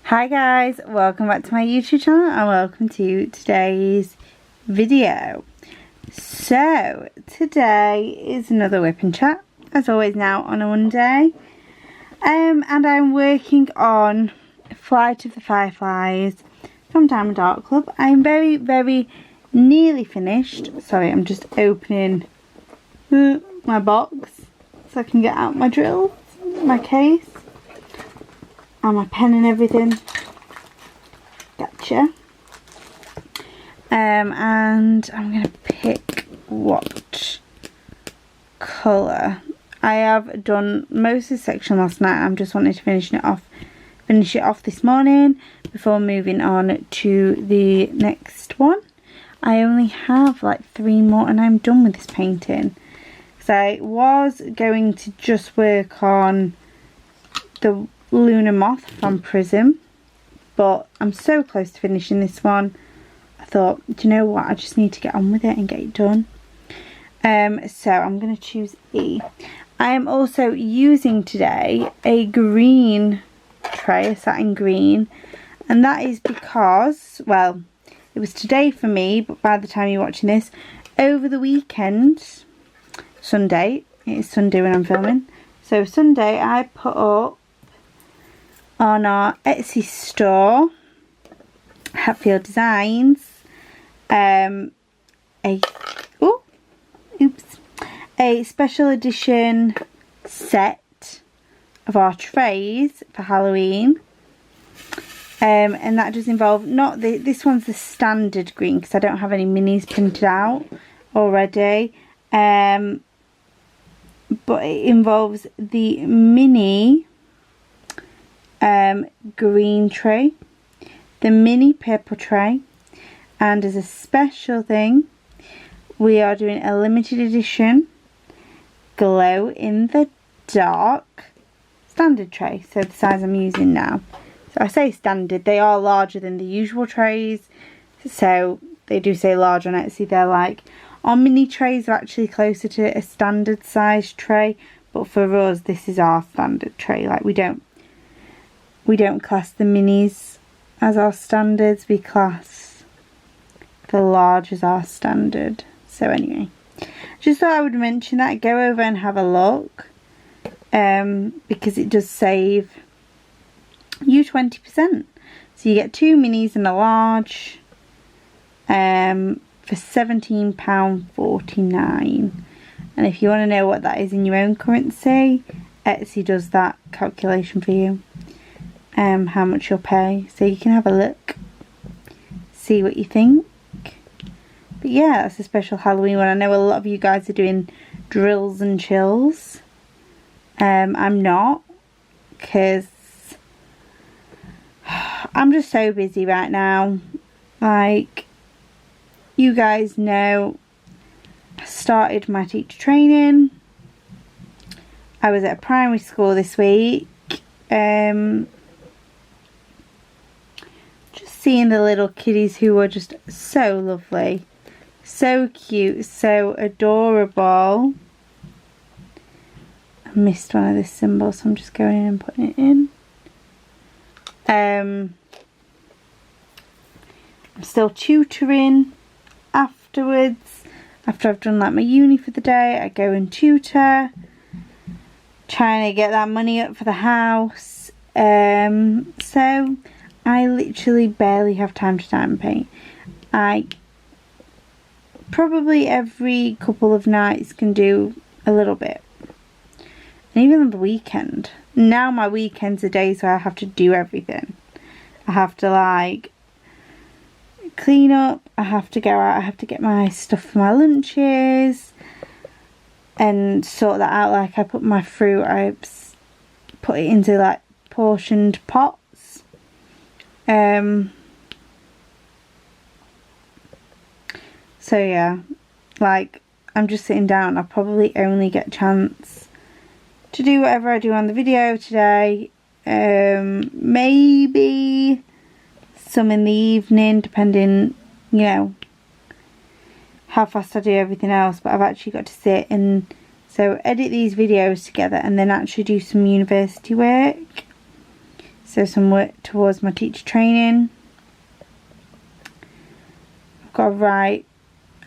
Hi guys, welcome back to my YouTube channel and welcome to today's video. So today is another WIP and Chat, as always now on a Monday, and I'm working on Flight of the Fireflies from Diamond Art Club. I'm very nearly finished. Sorry, I'm just opening my box so I can get out my drills, my case and my pen and everything. Gotcha. And I'm going to pick what colour. I have done most of this section last night. I'm just wanting to finish it off this morning before moving on to the next one. I only have like 3 more and I'm done with this painting. So I was going to just work on the Lunar Moth from Prism, but I'm so close to finishing this one. I thought, do you know what, I just need to get on with it and get it done. So I'm going to choose E. I am also using today a green tray, a satin green, and that is because, well, it was today for me, but by the time you're watching this, over the weekend, Sunday, it is Sunday when I'm filming, so Sunday I put up on our Etsy store, Hatfield Designs, a special edition set of our trays for Halloween, and that does involve not this one's the standard green because I don't have any minis printed out already, but it involves the mini green tray, the mini purple tray, and as a special thing we are doing a limited edition glow in the dark standard tray, so the size I'm using now. So I say standard, they are larger than the usual trays, so they do say large on Etsy. They're like, our mini trays are actually closer to a standard size tray, but for us this is our standard tray. Like we don't class the minis as our standards, we class the large as our standard. So anyway, just thought I would mention that. Go over and have a look, because it does save you 20%. So you get 2 minis and a large for £17.49. And if you want to know what that is in your own currency, Etsy does that calculation for you. How much you'll pay, so you can have a look, see what you think. But yeah, that's a special Halloween one. I know a lot of you guys are doing drills and chills. I'm not, because I'm just so busy right now. Like, you guys know, I started my teacher training. I was at a primary school this week. Seeing the little kiddies who were just so lovely, so cute, so adorable. I missed one of this symbol, so I'm just going in and putting it in. I'm still tutoring afterwards. After I've done like my uni for the day, I go and tutor, trying to get that money up for the house. So I literally barely have time to time paint. I probably every couple of nights can do a little bit. And even on the weekend. Now my weekends are days where I have to do everything. I have to like clean up, I have to go out, I have to get my stuff for my lunches and sort that out. Like I put my fruit, I put it into like portioned pots. So yeah, like I'm just sitting down. I probably only get a chance to do whatever I do on the video today. Maybe some in the evening, depending, you know, how fast I do everything else. But I've actually got to sit and so edit these videos together and then actually do some university work. So some work towards my teacher training. I've got to write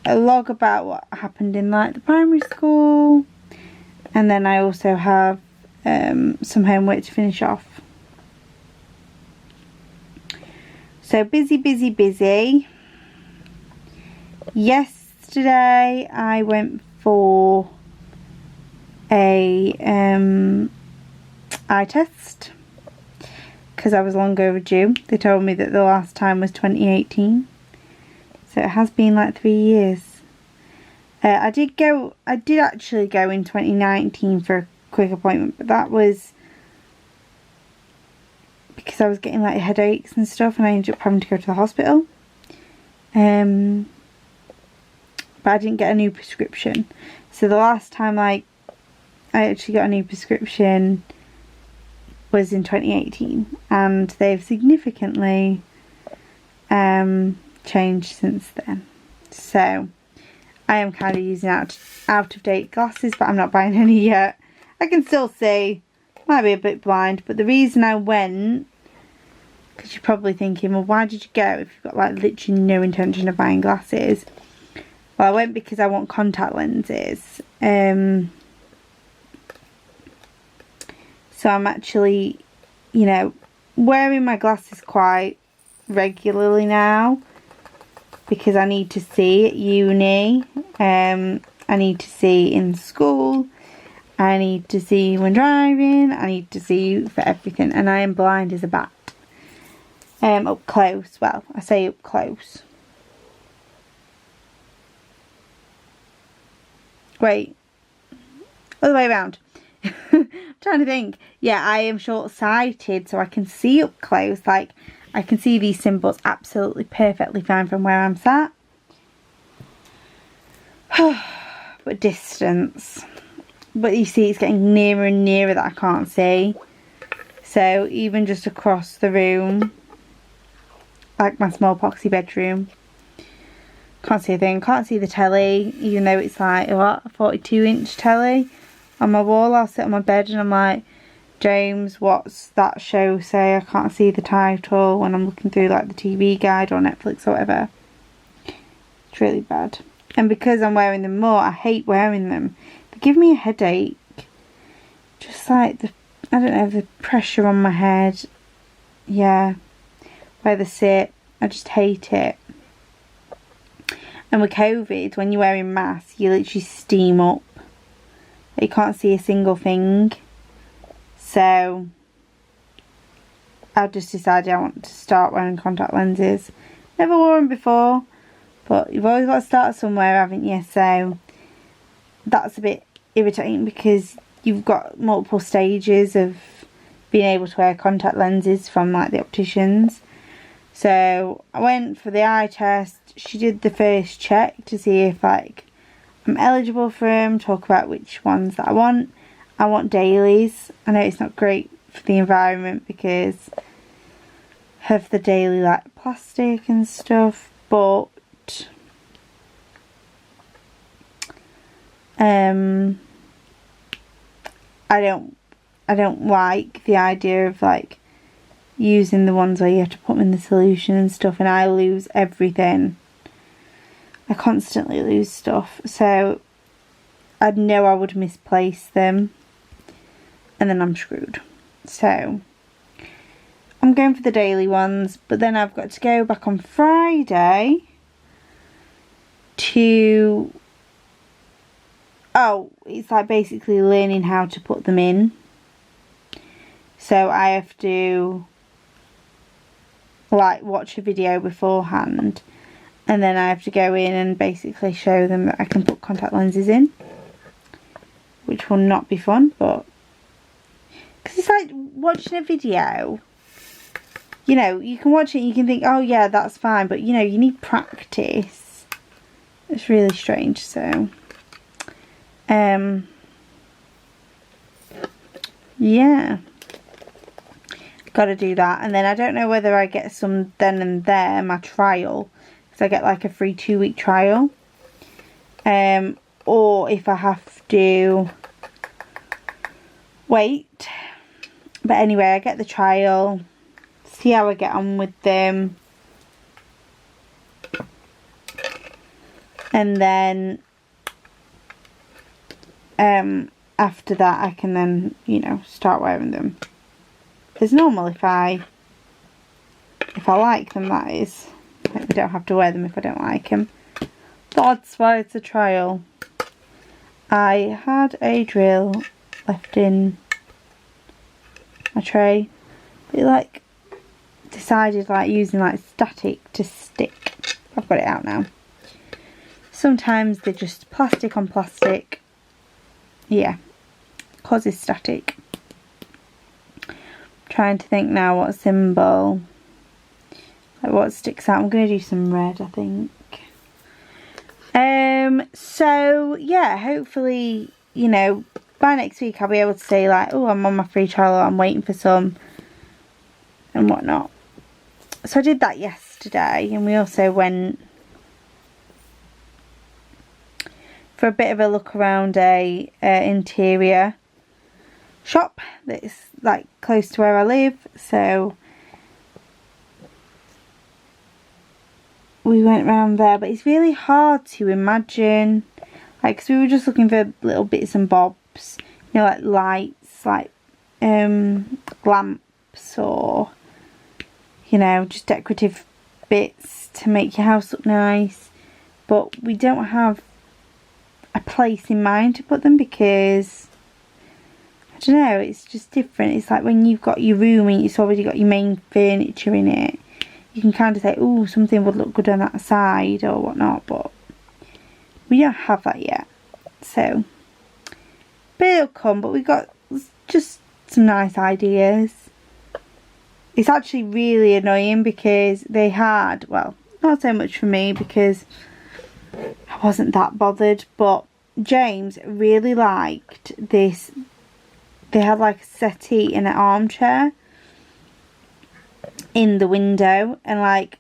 a log about what happened in like the primary school, and then I also have some homework to finish off. So busy. Yesterday I went for a eye test because I was long overdue. They told me that the last time was 2018, so it has been like 3 years. I did actually go in 2019 for a quick appointment, but that was because I was getting like headaches and stuff, and I ended up having to go to the hospital. But I didn't get a new prescription. So the last time I actually got a new prescription was in 2018, and they've significantly changed since then. So I am kind of using out of date glasses, but I'm not buying any yet. I can still see, might be a bit blind, but the reason I went, because you're probably thinking, well, why did you go if you've got like literally no intention of buying glasses? Well, I went because I want contact lenses. So I'm actually, you know, wearing my glasses quite regularly now because I need to see at uni, I need to see in school, I need to see when driving, I need to see for everything, and I am blind as a bat. Up close, well, I say up close. Wait, other way around. I'm trying to think. Yeah, I am short-sighted, so I can see up close. Like, I can see these symbols absolutely perfectly fine from where I'm sat. But distance. But you see, it's getting nearer and nearer that I can't see. So even just across the room, like my small poxy bedroom, can't see a thing. Can't see the telly, even though it's like, what, a 42-inch telly on my wall. I'll sit on my bed and I'm like, James, what's that show say? I can't see the title when I'm looking through like the TV guide or Netflix or whatever. It's really bad. And because I'm wearing them more, I hate wearing them. They give me a headache. Just like the, I don't know, the pressure on my head. Yeah. Where they sit. I just hate it. And with COVID, when you're wearing masks, you literally steam up. You can't see a single thing. So I've just decided I want to start wearing contact lenses. Never wore them before, but you've always got to start somewhere, haven't you? So that's a bit irritating because you've got multiple stages of being able to wear contact lenses from like the opticians. So I went for the eye test. She did the first check to see if like I'm eligible for them, talk about which ones that I want. I want dailies. I know it's not great for the environment because of the daily like plastic and stuff, but I don't like the idea of like using the ones where you have to put them in the solution and stuff, and I lose everything. I constantly lose stuff, so I'd know I would misplace them and then I'm screwed. So I'm going for the daily ones, but then I've got to go back on Friday to, it's like basically learning how to put them in. So I have to like watch a video beforehand, and then I have to go in and basically show them that I can put contact lenses in, which will not be fun, but because it's like watching a video, you know, you can watch it and you can think, oh yeah, that's fine, but you know, you need practice. It's really strange. So yeah, gotta do that. And then I don't know whether I get some then and there, my trial, because I get like a free 2-week trial, or if I have to wait. But anyway, I get the trial see how I get on with them. And then after that I can then, you know, start wearing them. It's normal if I like them, that is. Like, we don't have to wear them if I don't like them. That's why it's a trial. I had a drill left in my tray. It like decided like using like static to stick. I've got it out now. Sometimes they're just plastic on plastic. Yeah, causes static. Trying to think now what symbol, like what sticks out. I'm going to do some red, I think. So yeah, hopefully, you know, by next week I'll be able to say like, oh, I'm on my free trial, or I'm waiting for some and whatnot. So I did that yesterday, and we also went for a bit of a look around a interior shop that's like close to where I live. So we went round there, but it's really hard to imagine, like, because we were just looking for little bits and bobs, you know, like lights, like lamps, or, you know, just decorative bits to make your house look nice. But we don't have a place in mind to put them, because I don't know, it's just different. It's like when you've got your room and it's already got your main furniture in it, you can kind of say, oh, something would look good on that side or whatnot, but we don't have that yet. So, but it'll come. But we got just some nice ideas. It's actually really annoying because they had, well, not so much for me because I wasn't that bothered, but James really liked this. They had like a settee and an armchair in the window, and like,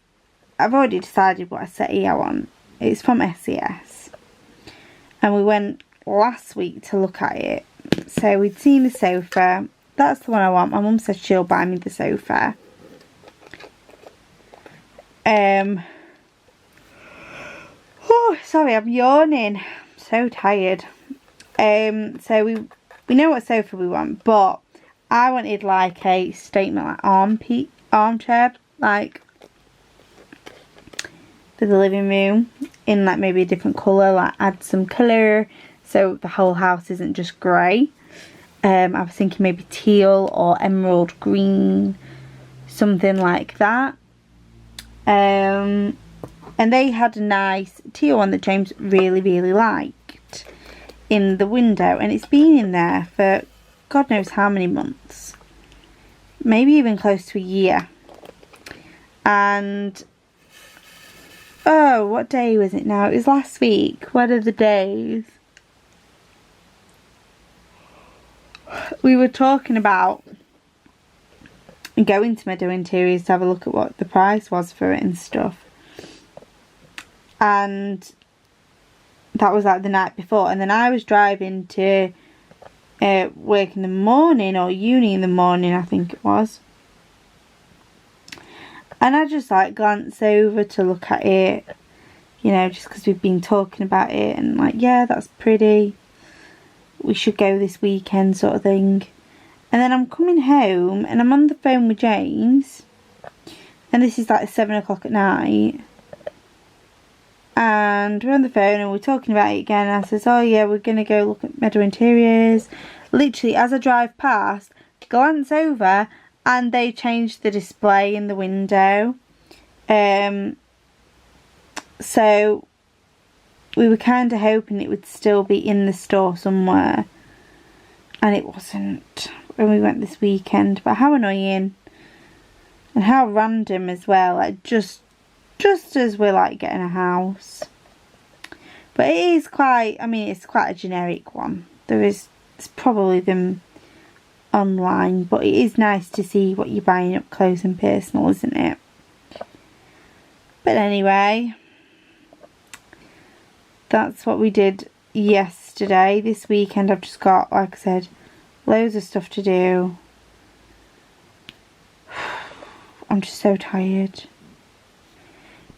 I've already decided what a settee I want. It's from SES, and we went last week to look at it. So we'd seen the sofa. That's the one I want. My mum said she'll buy me the sofa. Oh, sorry, I'm yawning. I'm so tired. So we know what sofa we want, but I wanted like a statement like armchair, like for the living room, in like maybe a different colour, like add some colour so the whole house isn't just grey. I was thinking maybe teal or emerald green, something like that. And they had a nice teal one that James really, really liked in the window, and it's been in there for God knows how many months, maybe even close to a year. And oh, what day was it now? It was last week. What are the days? We were talking about going to Meadow Interiors to have a look at what the price was for it and stuff. And that was like the night before, and then I was driving to work in the morning, or uni in the morning, I think it was. And I just like glanced over to look at it, you know, just because we've been talking about it, and like, yeah, that's pretty, we should go this weekend, sort of thing. And then I'm coming home and I'm on the phone with James, and this is like 7 o'clock at night, and we're on the phone and we're talking about it again, and I says, oh yeah, we're going to go look at Meadow Interiors. Literally as I drive past, glance over, and they changed the display in the window. So we were kind of hoping it would still be in the store somewhere, and it wasn't when we went this weekend. But how annoying, and how random as well, like just as we're like getting a house. But it is quite, I mean, it's quite a generic one. It's probably them online, but it is nice to see what you're buying up close and personal, isn't it? But anyway, that's what we did yesterday. This weekend I've just got, like I said, loads of stuff to do. I'm just so tired.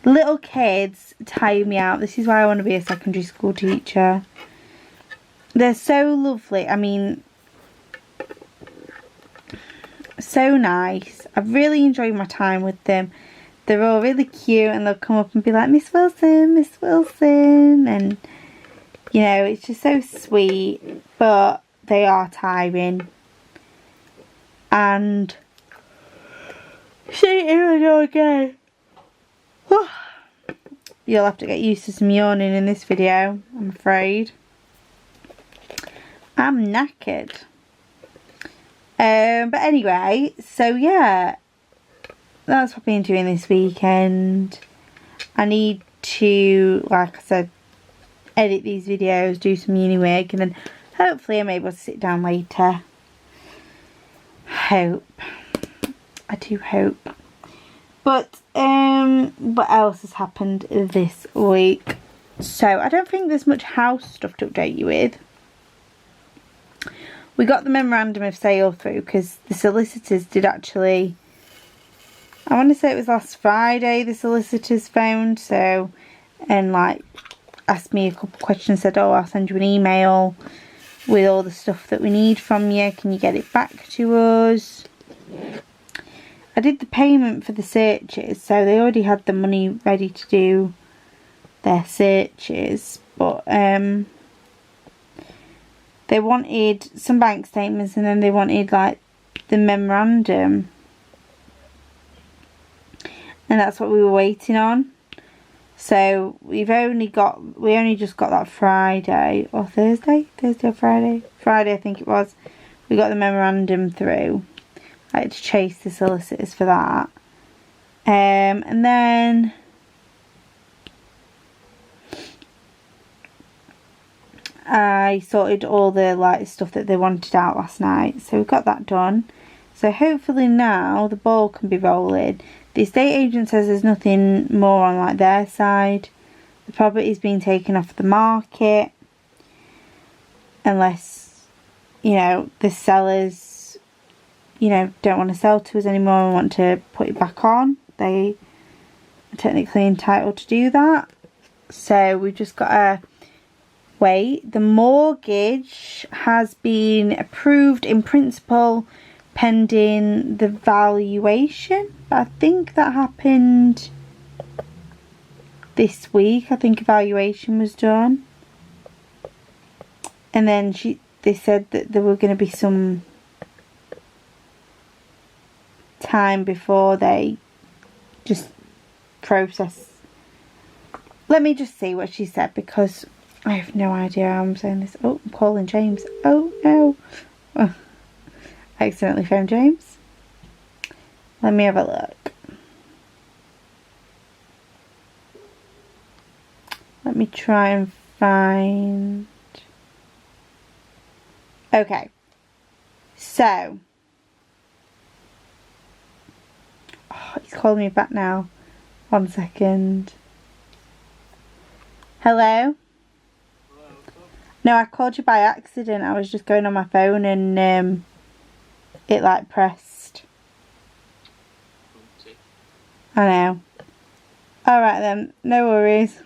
Little kids tire me out. This is why I want to be a secondary school teacher. They're so lovely. I mean, so nice. I've really enjoyed my time with them. They're all really cute, and they'll come up and be like, Miss Wilson, Miss Wilson, and you know, it's just so sweet, but they are tiring. And see, here we go again. You'll have to get used to some yawning in this video, I'm afraid. I'm knackered. But anyway, so yeah, that's what I've been doing this weekend. I need to, like I said, edit these videos, do some uni work, and then hopefully I'm able to sit down later. Hope. I do hope. But what else has happened this week? So I don't think there's much house stuff to update you with. We got the memorandum of sale through because the solicitors did actually, I want to say it was last Friday the solicitors phoned, so, and like asked me a couple of questions, said, oh, I'll send you an email with all the stuff that we need from you, can you get it back to us? I did the payment for the searches, so they already had the money ready to do their searches, but they wanted some bank statements, and then they wanted like the memorandum, and that's what we were waiting on. So we only just got that Friday or Thursday or Friday I think it was. We got the memorandum through. I had to chase the solicitors for that. And then I sorted all the like stuff that they wanted out last night. So we got that done. So hopefully now the ball can be rolling. The estate agent says there's nothing more on like their side. The property's been taken off the market. Unless, you know, the sellers, you know, don't want to sell to us anymore and want to put it back on. They are technically entitled to do that. So we've just got to wait. The mortgage has been approved in principle pending the valuation. But I think that happened this week. I think evaluation was done. And then they said that there were going to be some time before they just process. Let me just see what she said, because I have no idea how I'm saying this. Oh, I'm calling James. Oh no. Oh, I accidentally phoned James. Let me have a look. Let me try and find. Okay. So. Oh, he's calling me back now. 1 second. Hello? No, I called you by accident. I was just going on my phone and it like pressed. I know. Alright then, no worries.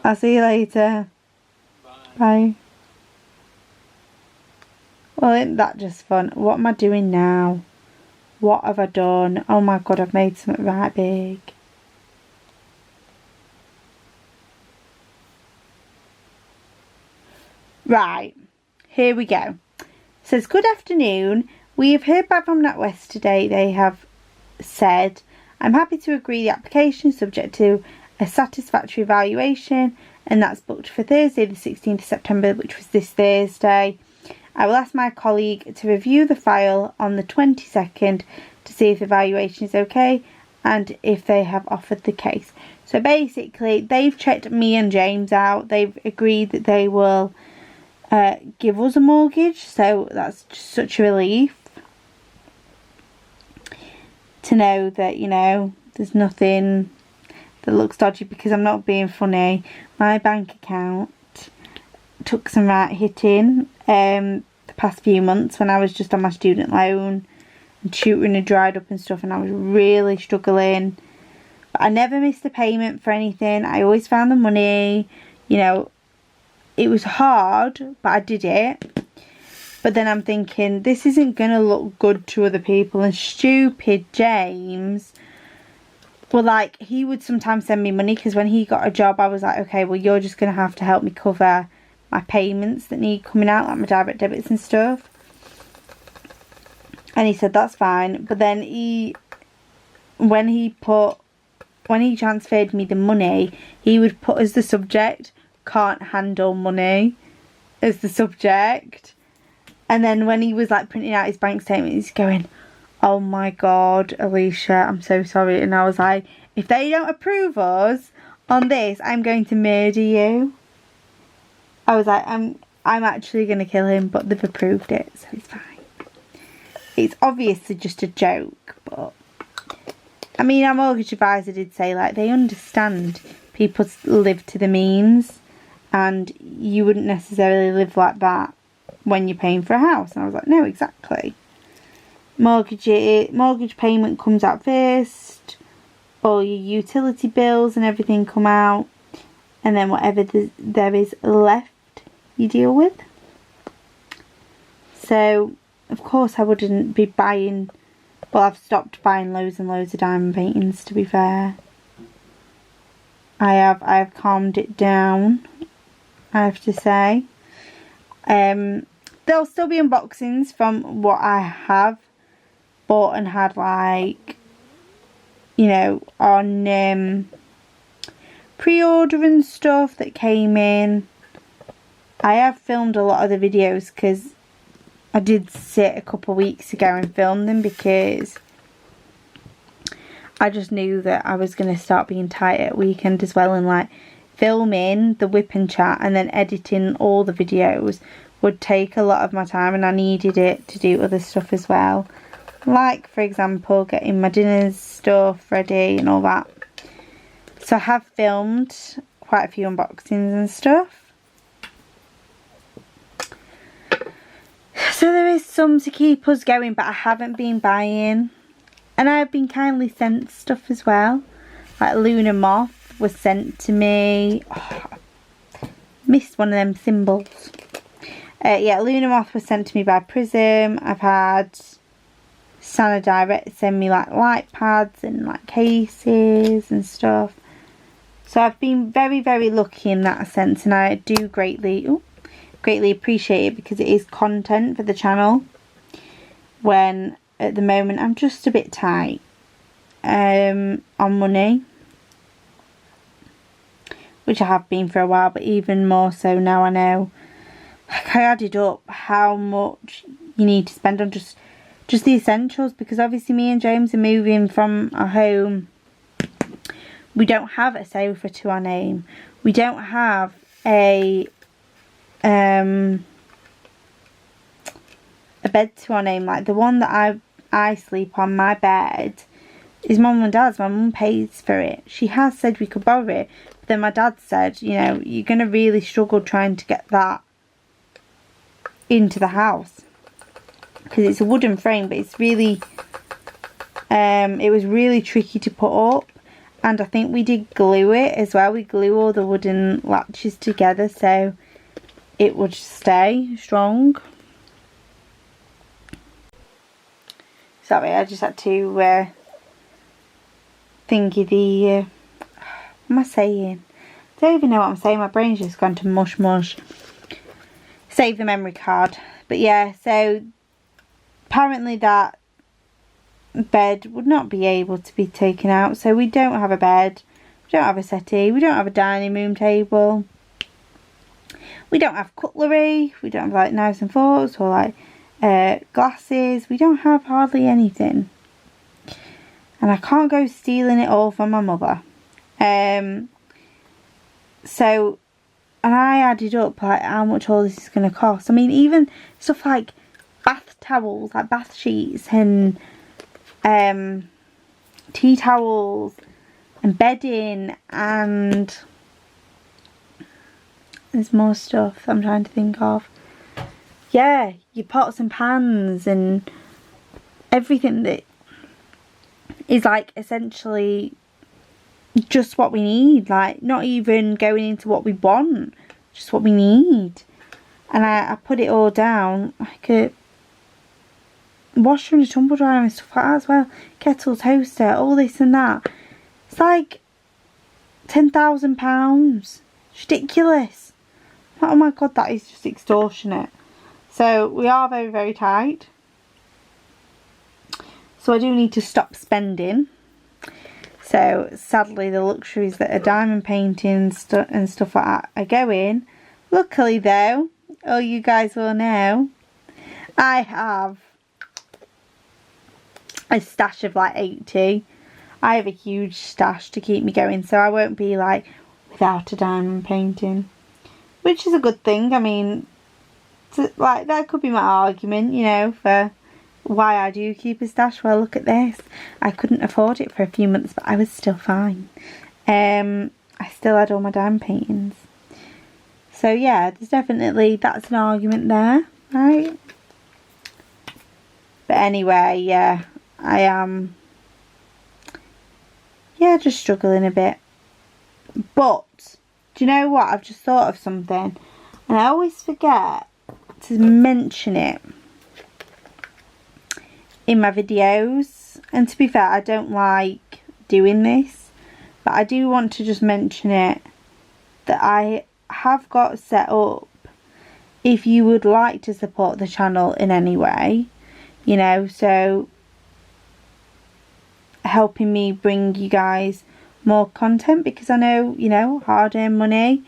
I'll see you later. Bye. Well, isn't that just fun? What am I doing now? What have I done? Oh my god, I've made something right big. Right, here we go. It says, good afternoon. We have heard back from NatWest today. They have said, I'm happy to agree the application subject to a satisfactory evaluation, and that's booked for Thursday the 16th of September, which was this Thursday. I will ask my colleague to review the file on the 22nd to see if the evaluation is okay and if they have offered the case. So basically, they've checked me and James out. They've agreed that they will give us a mortgage, so that's just such a relief to know that, you know, there's nothing that looks dodgy, because I'm not being funny. My bank account took some right hitting the past few months when I was just on my student loan and tutoring had dried up and stuff, and I was really struggling. But I never missed a payment for anything. I always found the money. You know, it was hard, but I did it. But then I'm thinking, this isn't going to look good to other people. And stupid James, well, like, he would sometimes send me money, because when he got a job, I was like, okay, well, you're just going to have to help me cover my payments that need coming out, like my direct debits and stuff. And he said, that's fine. But then when he transferred me the money, he would put as the subject, can't handle money, as the subject. And then when he was like printing out his bank statement, he's going, oh my God, Alicia, I'm so sorry. And I was like, if they don't approve us on this, I'm going to murder you. I was like, I'm actually going to kill him, but they've approved it, so it's fine. It's obviously just a joke, but I mean, our mortgage advisor did say, like, they understand people live to the means, and you wouldn't necessarily live like that when you're paying for a house. And I was like, no, exactly. Mortgage payment comes out first, all your utility bills and everything come out, and then whatever there is left you deal with. So of course I wouldn't be buying, well, I've stopped buying loads and loads of diamond paintings, to be fair. I have calmed it down, I have to say. There'll still be unboxings from what I have bought and had, like, you know, on pre-order and stuff that came in. I have filmed a lot of the videos because I did sit a couple of weeks ago and film them, because I just knew that I was going to start being tight at weekend as well, and like filming the WIP and Chat and then editing all the videos would take a lot of my time, and I needed it to do other stuff as well, like for example getting my dinner stuff ready and all that. So I have filmed quite a few unboxings and stuff, so there is some to keep us going, but I haven't been buying. And I've been kindly sent stuff as well, like Lunar Moth was sent to me. Oh, missed one of them symbols. Yeah, Lunar Moth was sent to me by Prism. I've had Sana Direct send me like light pads and like cases and stuff. So I've been very, very lucky in that sense, and I do greatly appreciate it, because it is content for the channel when at the moment I'm just a bit tight on money, which I have been for a while, but even more so now. I know, like, I added up how much you need to spend on just the essentials, because obviously me and James are moving from our home. We don't have a sofa to our name. We don't have a bed to our name. Like the one that I sleep on, my bed, is Mum and Dad's. My mum pays for it. She has said we could borrow it, but then my dad said, you know, you're going to really struggle trying to get that into the house, because it's a wooden frame, but it's really it was really tricky to put up. And I think we did glue it as well. We glue all the wooden latches together so it would stay strong. Sorry, I just had to thingy the what am I saying? I don't even know what I'm saying. My brain's just gone to mush mush. Save the memory card. But yeah, so apparently that bed would not be able to be taken out, so we don't have a bed, we don't have a settee, we don't have a dining room table, we don't have cutlery, we don't have like knives and forks or like glasses. We don't have hardly anything, and I can't go stealing it all from my mother. So, and I added up like how much all this is going to cost. I mean, even stuff like bath towels, like bath sheets and tea towels and bedding, and there's more stuff I'm trying to think of. Yeah, your pots and pans and everything that is like essentially just what we need, like not even going into what we want, just what we need. And I put it all down, like a washer and a tumble dryer and stuff like that as well, kettle, toaster, all this and that. It's like £10,000. It's ridiculous. Oh my god, that is just extortionate. So we are very, very tight. So I do need to stop spending. So sadly the luxuries that are diamond painting and stuff like that are going. Luckily though, all you guys will know, I have a stash of like 80. I have a huge stash to keep me going, so I won't be like without a diamond painting, which is a good thing. I mean, like that could be my argument, you know, for why I do keep a stash. Well, look at this. I couldn't afford it for a few months, but I was still fine. I still had all my diamond paintings. So yeah, there's definitely, that's an argument there, right? But anyway, yeah, I am, yeah, just struggling a bit. But, do you know what? I've just thought of something. And I always forget to mention it in my videos. And to be fair, I don't like doing this. But I do want to just mention it. That I have got set up. If you would like to support the channel in any way. You know, so helping me bring you guys more content, because I know, you know, hard-earned money,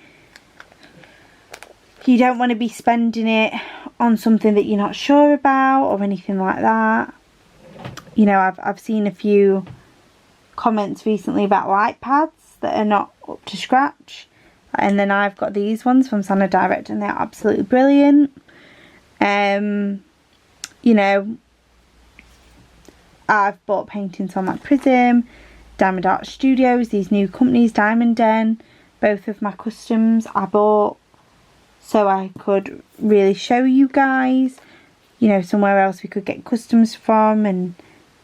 you don't want to be spending it on something that you're not sure about or anything like that. You know, I've seen a few comments recently about light pads that are not up to scratch, and then I've got these ones from Sana Direct and they're absolutely brilliant. You know, I've bought paintings from like Prism, Diamond Art Studios, these new companies, Diamond Den. Both of my customs I bought so I could really show you guys, you know, somewhere else we could get customs from, and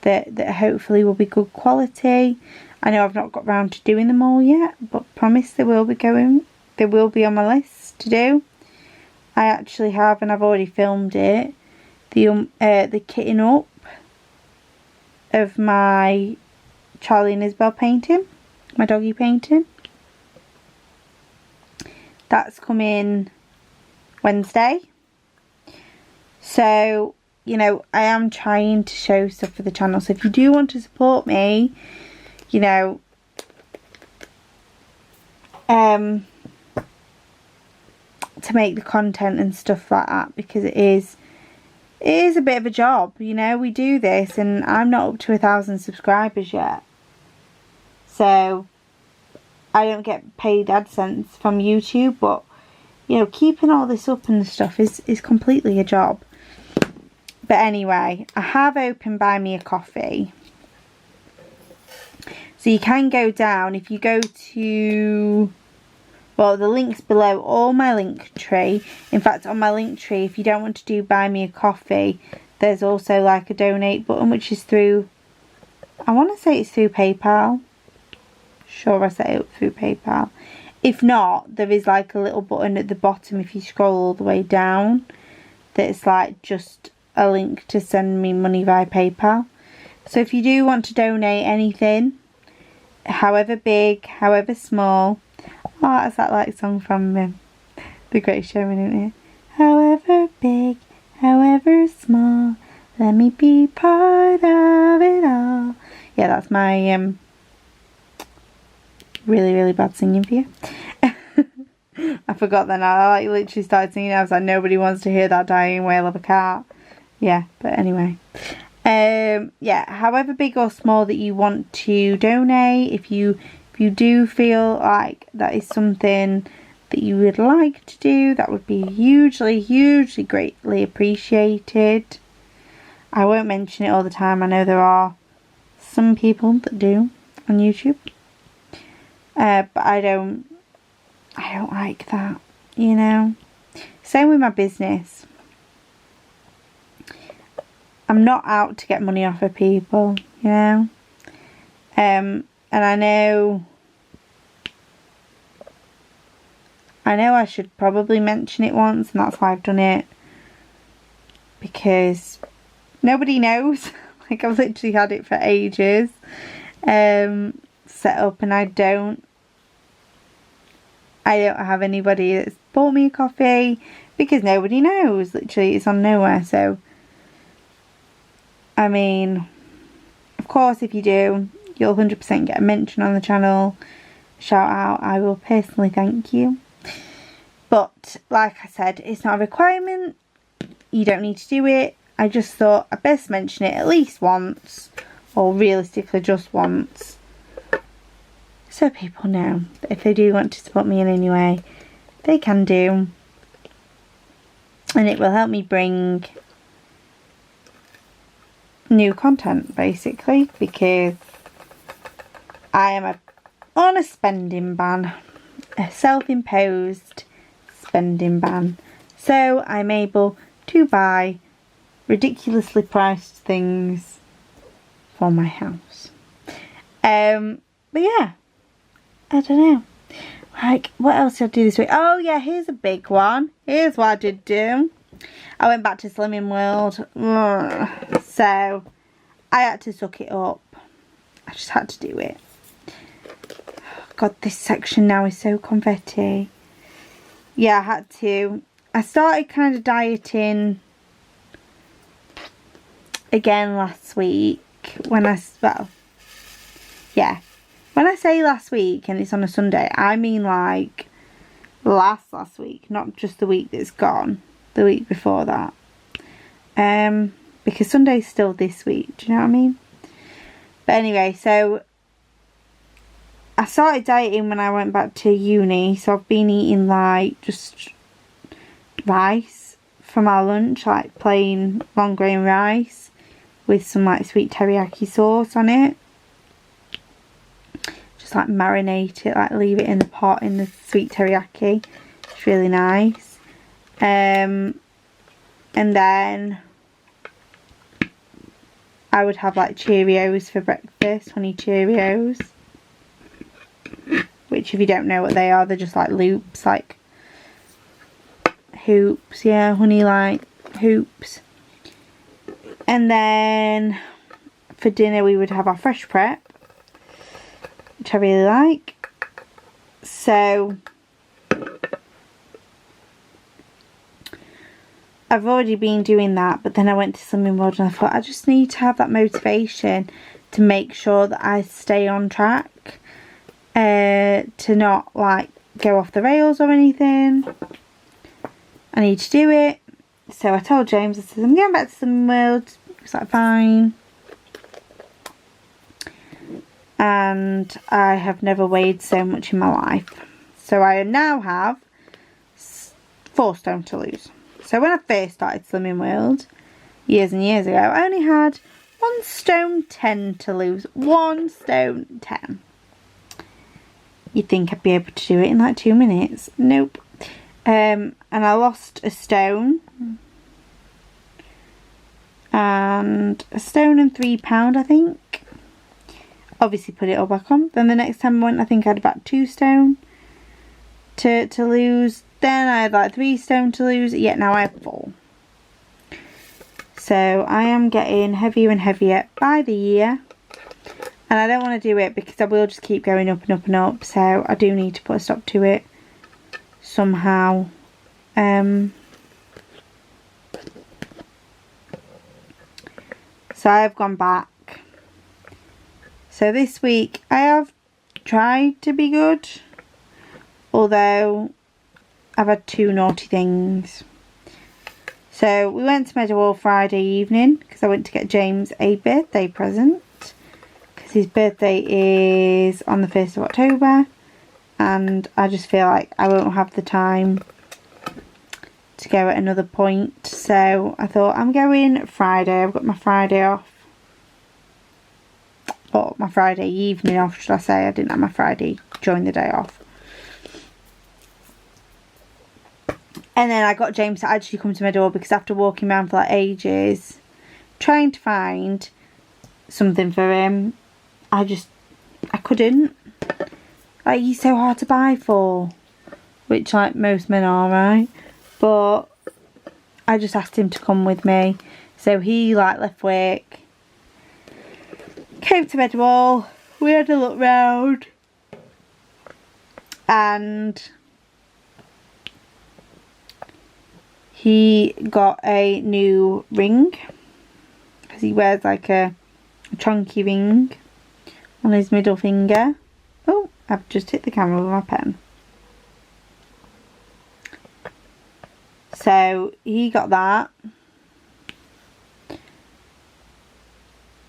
that hopefully will be good quality. I know I've not got round to doing them all yet, but promise they will be going. They will be on my list to do. I actually have, and I've already filmed it, the kitting up of my Charlie and Isabel painting, my doggy painting. That's coming Wednesday. So, you know, I am trying to show stuff for the channel. So if you do want to support me, you know, to make the content and stuff like that, because it is a bit of a job, you know. We do this and I'm not up to 1,000 subscribers yet, so I don't get paid AdSense from YouTube, but you know, keeping all this up and stuff is completely a job. But anyway, I have opened Buy Me a Coffee, so you can go down. If you go to, well, the link's below all my link tree. In fact, on my link tree, if you don't want to do Buy Me a Coffee, there's also like a donate button, which is through, I want to say it's through PayPal. Sure, I set it up through PayPal. If not, there is like a little button at the bottom if you scroll all the way down, that's like just a link to send me money via PayPal. So if you do want to donate anything, however big, however small. Oh, that's that like song from The Great Showman, isn't it? However big, however small, let me be part of it all. Yeah, that's my really, really bad singing for you. I forgot then. I like literally started singing. I was like, nobody wants to hear that dying wail of a cat. Yeah, but anyway. Yeah, however big or small that you want to donate, if you do feel like that is something that you would like to do, that would be hugely, hugely greatly appreciated. I won't mention it all the time. I know there are some people that do on YouTube, but I don't like that, you know. Same with my business. I'm not out to get money off of people, you know. And I know I should probably mention it once, and that's why I've done it. Because nobody knows. Like, I've literally had it for ages. Set up, and I don't have anybody that's bought me a coffee because nobody knows. Literally, it's on nowhere. So, I mean, of course, if you do, you'll 100% get a mention on the channel. Shout out. I will personally thank you. But, like I said, it's not a requirement. You don't need to do it. I just thought I'd best mention it at least once. Or realistically just once. So people know that if they do want to support me in any way, they can do. And it will help me bring new content, basically. Because I am on a spending ban. A self-imposed spending ban. So I'm able to buy ridiculously priced things for my house. But yeah, I don't know. Like, what else did I do this week? Oh yeah, here's a big one. Here's what I did do. I went back to Slimming World. So I had to suck it up. I just had to do it. God, this section now is so confetti. Yeah, I had to. I started kind of dieting again last week. When I say last week and it's on a Sunday, I mean like last week, not just the week that's gone, the week before that. Because Sunday's still this week, do you know what I mean? But anyway, so I started dieting when I went back to uni, so I've been eating like just rice for my lunch, like plain long grain rice with some like sweet teriyaki sauce on it. Just like marinate it, like leave it in the pot in the sweet teriyaki. It's really nice. And then I would have like Cheerios for breakfast, honey Cheerios. Which, if you don't know what they are, they're just like loops, like hoops, yeah, honey like hoops. And then for dinner we would have our fresh prep, which I really like. So I've already been doing that, but then I went to Slimming World and I thought I just need to have that motivation to make sure that I stay on track, to not like go off the rails or anything. I need to do it. So I told James, I said, I'm going back to Slimming World. He was like, fine. And I have never weighed so much in my life. So I now have 4 stone to lose. So when I first started Slimming World, years and years ago, I only had 1 stone 10 to lose. 1 stone 10. You'd think I'd be able to do it in like 2 minutes. Nope. And I lost 1 stone. And 1 stone and £3, I think. Obviously put it all back on. Then the next time I went, I think I had about 2 stone to lose. Then I had like 3 stone to lose. Yet now I have 4. So I am getting heavier and heavier by the year. And I don't want to do it because I will just keep going up and up and up. So I do need to put a stop to it somehow. So I have gone back. So this week I have tried to be good. Although I've had 2 naughty things. So we went to Meadowhall Friday evening because I went to get James a birthday present. Because his birthday is on the 1st of October. And I just feel like I won't have the time to go at another point. So I thought I'm going Friday. I've got my Friday off. Or my Friday evening off, should I say. I didn't have my Friday during the day off. And then I got James to actually come to Meadowhall because after walking around for like ages trying to find something for him. I couldn't. Like, he's so hard to buy for. Which, like, most men are, right? But I just asked him to come with me. So he, like, left work. Came to Bedwall. We had a look round. And he got a new ring. Because he wears, like, a chunky ring on his middle finger. Oh, I've just hit the camera with my pen. So he got that.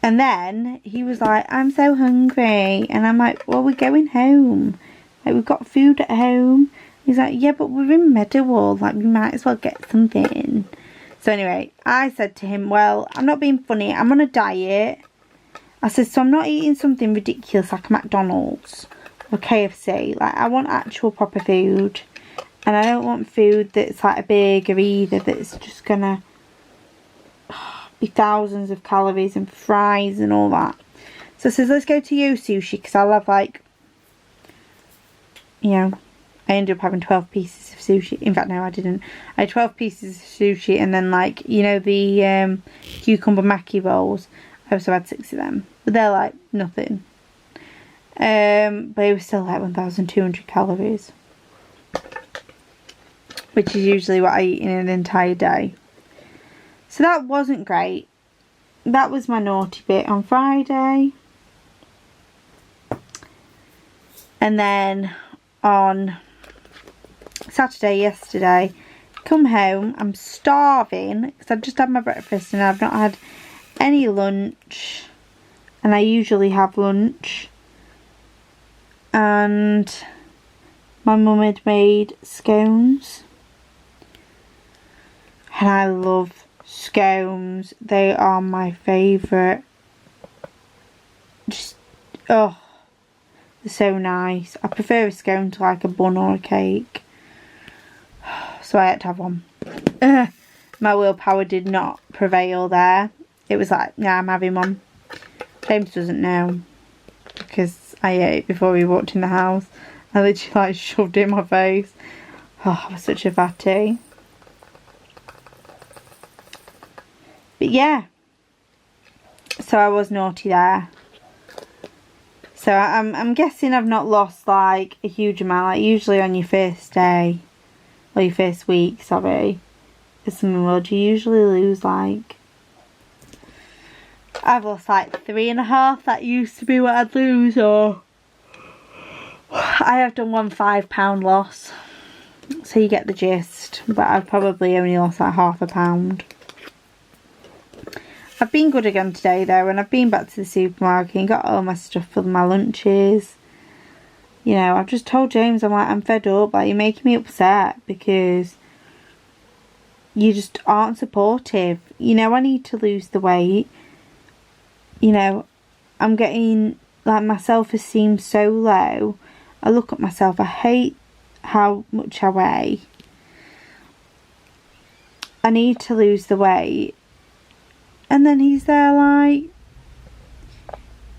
And then he was like, I'm so hungry. And I'm like, well, we're going home. Like, we've got food at home. He's like, yeah, but we're in Meadowhall. Like, we might as well get something. So anyway, I said to him, well, I'm not being funny. I'm on a diet. I said, so I'm not eating something ridiculous like a McDonald's or KFC. Like, I want actual proper food. And I don't want food that's like a burger either, that's just gonna be thousands of calories and fries and all that. So I says, let's go to Yo Sushi, because I'll have, like, you know, I ended up having 12 pieces of sushi. In fact, no, I didn't. I had 12 pieces of sushi, and then, like, you know, the cucumber maki rolls. I also had 6 of them. But they're, like, nothing. But it was still, like, 1,200 calories. Which is usually what I eat in an entire day. So that wasn't great. That was my naughty bit on Friday. And then on Saturday, yesterday, come home. I'm starving because I've just had my breakfast and I've not had any lunch. And I usually have lunch. And my mum had made scones. And I love scones. They are my favourite. Just, oh, they're so nice. I prefer a scone to like a bun or a cake. So I had to have one. My willpower did not prevail there. It was like, yeah, I'm having one. James doesn't know. Because I ate it before we walked in the house. I literally like shoved it in my face. Oh, I was such a fatty. But yeah, so I was naughty there. So I'm guessing I've not lost like a huge amount. Like usually on your first day, or your first week, sorry, at Summer World, you usually lose like, I've lost like 3.5. That used to be what I'd lose, or I have done one £5 loss. So you get the gist. But I've probably only lost like £0.5 pound. I've been good again today though, and I've been back to the supermarket and got all my stuff for my lunches. You know, I've just told James, I'm like, I'm fed up, like, you're making me upset because you just aren't supportive. You know, I need to lose the weight. You know, I'm getting, like, my self-esteem so low. I look at myself, I hate how much I weigh. I need to lose the weight. And then he's there like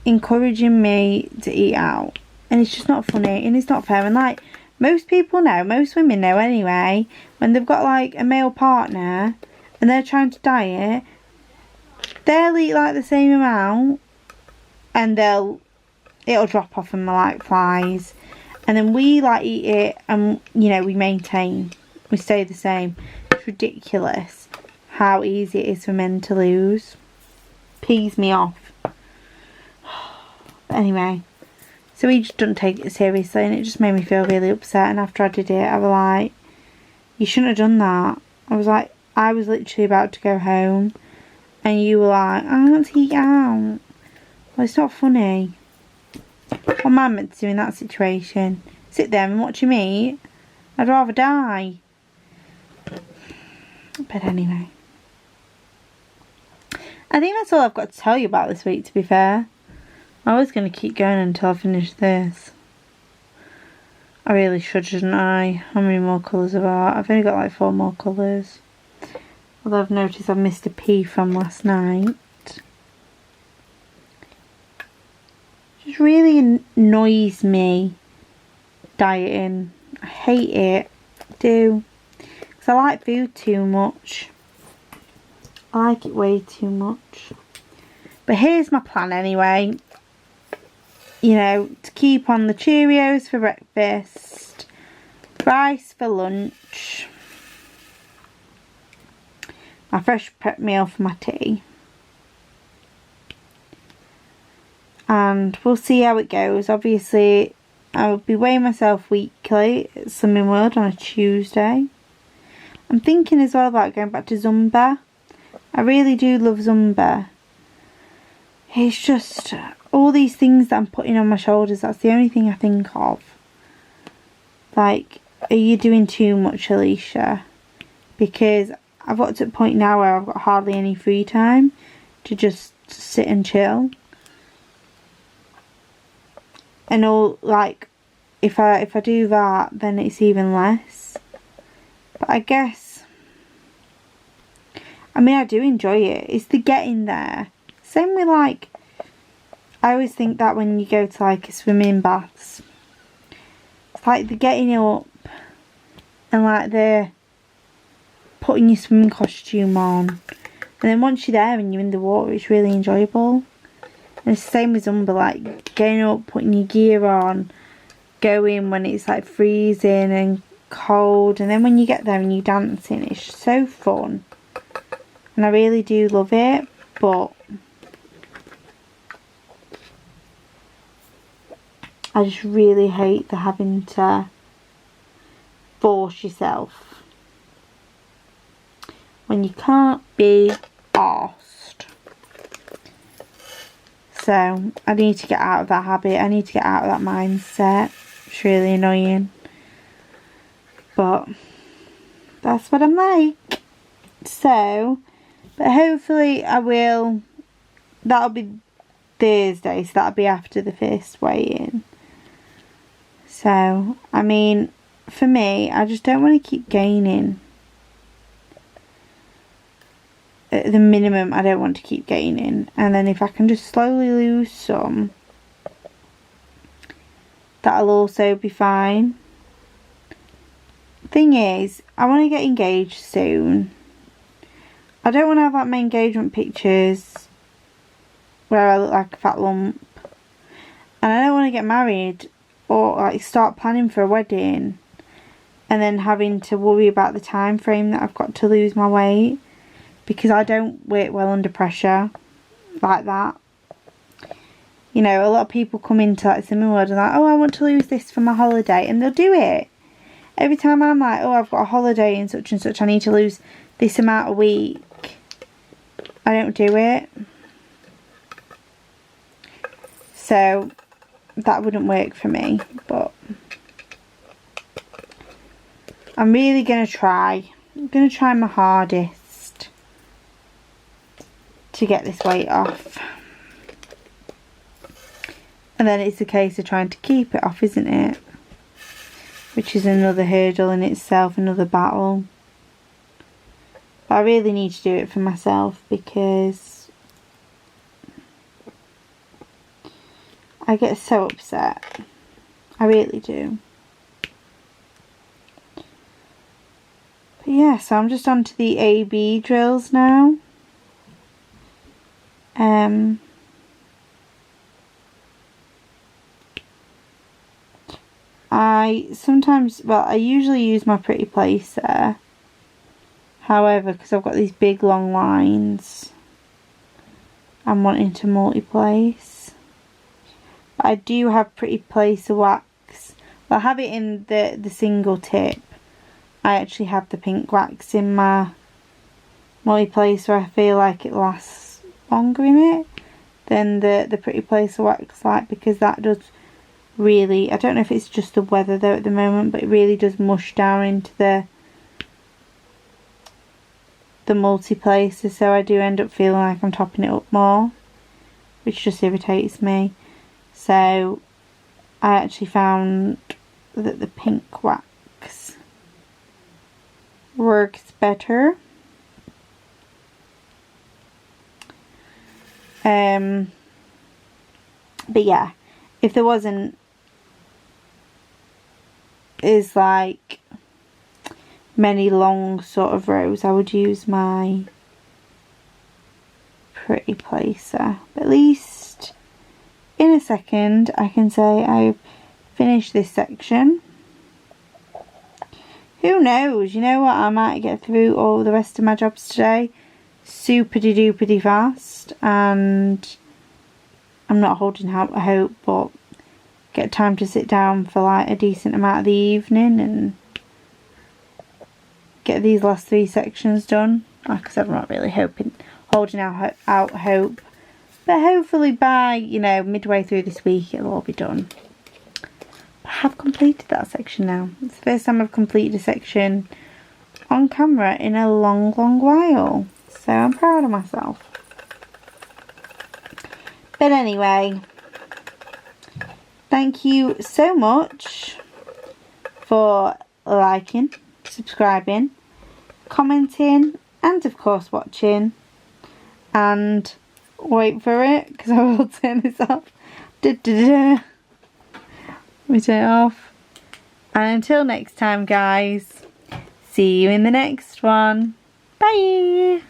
encouraging me to eat out. And it's just not funny and it's not fair. And like most people know, most women know anyway, when they've got like a male partner and they're trying to diet, they'll eat like the same amount and it'll drop off them like flies. And then we like eat it and, you know, we maintain. We stay the same. It's ridiculous how easy it is for men to lose. Pees me off. But anyway, so he just doesn't take it seriously and it just made me feel really upset. And after I did it, I was like, you shouldn't have done that. I was like, I was literally about to go home and you were like, I want to eat out. Well, it's not funny. What am I meant to do in that situation? Sit there and watch him eat? I'd rather die. But anyway, I think that's all I've got to tell you about this week, to be fair. I was going to keep going until I finish this. I really should, shouldn't I? How many more colours have I got? I've only got like 4 more colours. Although I've noticed I've missed a P from last night. just really annoys me, dieting. I hate it. I do. Because I like food too much. I like it way too much. But here's my plan anyway. You know, to keep on the Cheerios for breakfast, rice for lunch, my fresh prep meal for my tea. And we'll see how it goes. Obviously, I'll be weighing myself weekly at Slimming World on a Tuesday. I'm thinking as well about going back to Zumba. I really do love Zumba. It's just all these things that I'm putting on my shoulders. That's the only thing I think of. Like, are you doing too much, Alicia? Because I've got to a point now where I've got hardly any free time to just sit and chill. And all, like, if I do that, then it's even less. But I guess, I mean, I do enjoy it. It's the getting there. Same with, like, I always think that when you go to, like, a swimming baths, it's like the getting up and, like, the putting your swimming costume on. And then once you're there and you're in the water, it's really enjoyable. And it's the same with Zumba, like, getting up, putting your gear on, going when it's, like, freezing and cold. And then when you get there and you're dancing, it's so fun. And I really do love it, but I just really hate the having to force yourself when you can't be arsed. So I need to get out of that habit. I need to get out of that mindset. It's really annoying. But that's what I'm like. So, but hopefully I will. That'll be Thursday, so that'll be after the first weigh-in. So, I mean, for me, I just don't want to keep gaining. At the minimum, I don't want to keep gaining. And then if I can just slowly lose some, that'll also be fine. Thing is, I want to get engaged soon. I don't want to have like my engagement pictures where I look like a fat lump. And I don't want to get married or like start planning for a wedding and then having to worry about the time frame that I've got to lose my weight, because I don't work well under pressure like that. You know, a lot of people come into like Slimming World and like, oh, I want to lose this for my holiday, and they'll do it. Every time I'm like, oh, I've got a holiday and such, I need to lose this amount a week, I don't do it. So that wouldn't work for me, but I'm really going to try. I'm going to try my hardest to get this weight off. And then it's a case of trying to keep it off, isn't it? Which is another hurdle in itself, another battle. But I really need to do it for myself, because I get so upset. I really do. But yeah, so I'm just on to the AB drills now. I usually use my Pretty Placer. However, because I've got these big long lines, I'm wanting to multi-place. But I do have Pretty Placer wax. Well, I have it in the single tip. I actually have the pink wax in my multi-placer. I feel like it lasts longer in it than the Pretty Placer wax, like, because that does really, I don't know if it's just the weather though at the moment, but it really does mush down into the multi-placer, so I do end up feeling like I'm topping it up more, which just irritates me. So I actually found that the pink wax works better. But yeah, if there wasn't is like many long sort of rows, I would use my pretty placer. But at least in a second I can say I've finished this section. Who knows, you know what, I might get through all the rest of my jobs today super-de duper-de fast, and I'm not holding out hope, but get time to sit down for like a decent amount of the evening and get these last 3 sections done. Like I said, I'm not really holding out hope, but hopefully by, you know, midway through this week it'll all be done. I have completed that section now. It's the first time I've completed a section on camera in a long while, so I'm proud of myself. But anyway, thank you so much for liking, subscribing, commenting, and of course watching. And wait for it, because I will turn this off. Let me turn it off. And until next time, guys, see you in the next one. Bye.